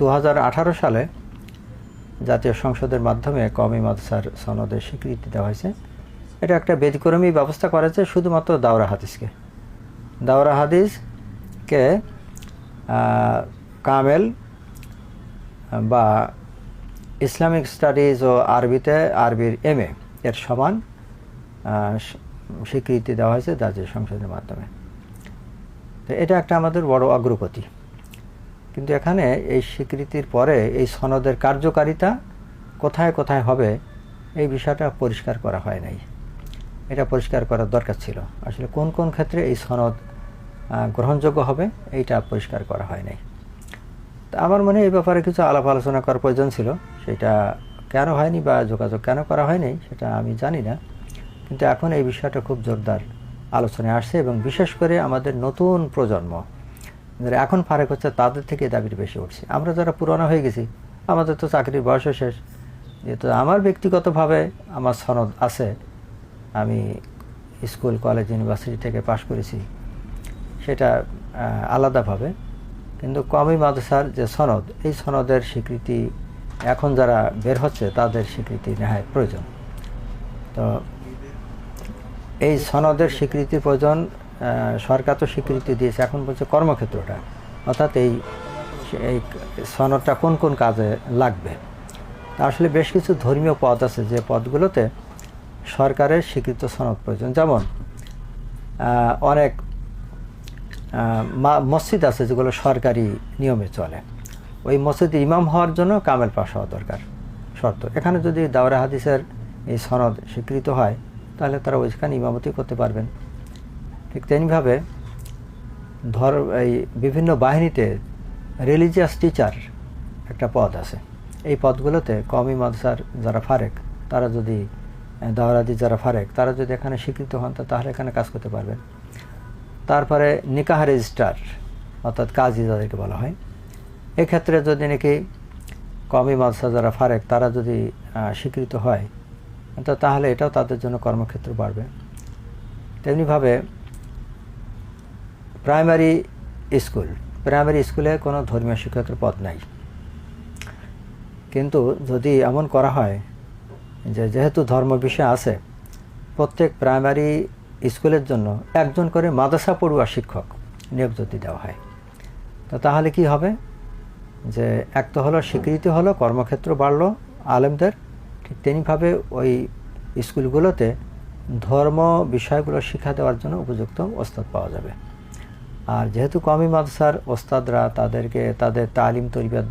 2018 সালে জাতীয় সংসদের মাধ্যমে কওমি মাদ্রাসার সনদের স্বীকৃতি দেওয়া হয়েছে। এটা একটা ব্যতিক্রমী ব্যবস্থা করেছে শুধুমাত্র দাওরা হাদিসকে। দাওরা হাদিসকে কামেল বা ইসলামিক স্টাডিজ ও আরবির MA এর সমান স্বীকৃতি দেওয়া হয়েছে জাতীয় সংসদের মাধ্যমে। তো এটা একটা আমাদের বড় অগ্রগতি। কিন্তু এখানে এই স্বীকৃতির পরে এই সনদের কার্যকারিতা কোথায় কোথায় হবে এই বিষয়টা পরিষ্কার করা হয় নাই। এটা পরিষ্কার করার দরকার ছিল। আসলে কোন কোন ক্ষেত্রে এই সনদ গ্রহণযোগ্য হবে এইটা পরিষ্কার করা হয় নাই। তা আমার মনে এই ব্যাপারে কিছু আলাপ আলোচনা করার প্রয়োজন ছিল। সেটা কেন হয়নি বা যোগাযোগ কেন করা হয়নি সেটা আমি জানি না। কিন্তু এখন এই বিষয়টা খুব জোরদার আলোচনায় আসছে এবং বিশেষ করে আমাদের নতুন প্রজন্ম যারা এখন ফারেক হচ্ছে তাদের থেকে দাবিটা বেশি উঠছে। আমরা যারা পুরনো হয়ে গেছি আমাদের তো চাকরির বয়সও শেষ। যেহেতু আমার ব্যক্তিগতভাবে আমার সনদ আছে, আমি স্কুল কলেজ ইউনিভার্সিটি থেকে পাশ করেছি, সেটা আলাদাভাবে। কিন্তু কওমি মাদ্রাসার যে সনদ, এই সনদের স্বীকৃতি এখন যারা বের হচ্ছে তাদের স্বীকৃতি নেহায় প্রয়োজন। তো এই সনদের স্বীকৃতির প্রয়োজন। সরকার তো স্বীকৃতি দিয়েছে, এখন বলছে কর্মক্ষেত্রটা, অর্থাৎ এই সনদটা কোন কোন কাজে লাগবে। আসলে বেশ কিছু ধর্মীয় পদ আছে যে পদগুলোতে সরকারের স্বীকৃত সনদ প্রয়োজন। যেমন অনেক মসজিদ আছে যেগুলো সরকারি নিয়মে চলে, ওই মসজিদে ইমাম হওয়ার জন্য কামেল পাস হওয়া দরকার শর্ত। এখানে যদি দাওরা হাদিসের এই সনদ স্বীকৃত হয় তাহলে তারা ওইখানে ইমামতি করতে পারবেন। ঠিক তেমনিভাবে এই বিভিন্ন বাহিনীতে রিলিজিয়াস টিচার একটা পদ আছে। এই পদগুলোতে কওমি মাদ্রাসার যারা ফারেক, তারা যদি দাওরা হাদিস যারা ফারেক, তারা যদি এখানে স্বীকৃত হন তাহলে এখানে কাজ করতে পারবেন। তারপরে নিকাহ রেজিস্ট্রার অর্থাৎ কাজী যাদেরকে বলা হয়, এক্ষেত্রে যদি নাকি কওমি মাদ্রাসা যারা ফারেক তারা যদি স্বীকৃত হয় তাহলে এটাও তাদের জন্য কর্মক্ষেত্র বাড়বে। তেমনিভাবে প্রাইমারি স্কুলে কোনো ধর্মীয় শিক্ষকের পদ নাই। কিন্তু যদি এমন করা হয় যে যেহেতু ধর্ম বিষয় আছে, প্রত্যেক প্রাইমারি স্কুলের জন্য একজন করে মাদ্রাসা পড়ুয়া শিক্ষক নিয়োগ যদি দেওয়া হয় তাহলে কি হবে, যে এক তো হলো স্বীকৃতি হলো, কর্মক্ষেত্র বাড়লো আলেমদের, ঠিক তেমনিভাবে ওই স্কুলগুলোতে ধর্ম বিষয়গুলো শিক্ষা দেওয়ার জন্য উপযুক্ত ওস্তাদ পাওয়া যাবে। আর যেহেতু কওমি মাদ্রাসার ওস্তাদরা তাদেরকে তাদের তালিম তরবিয়ত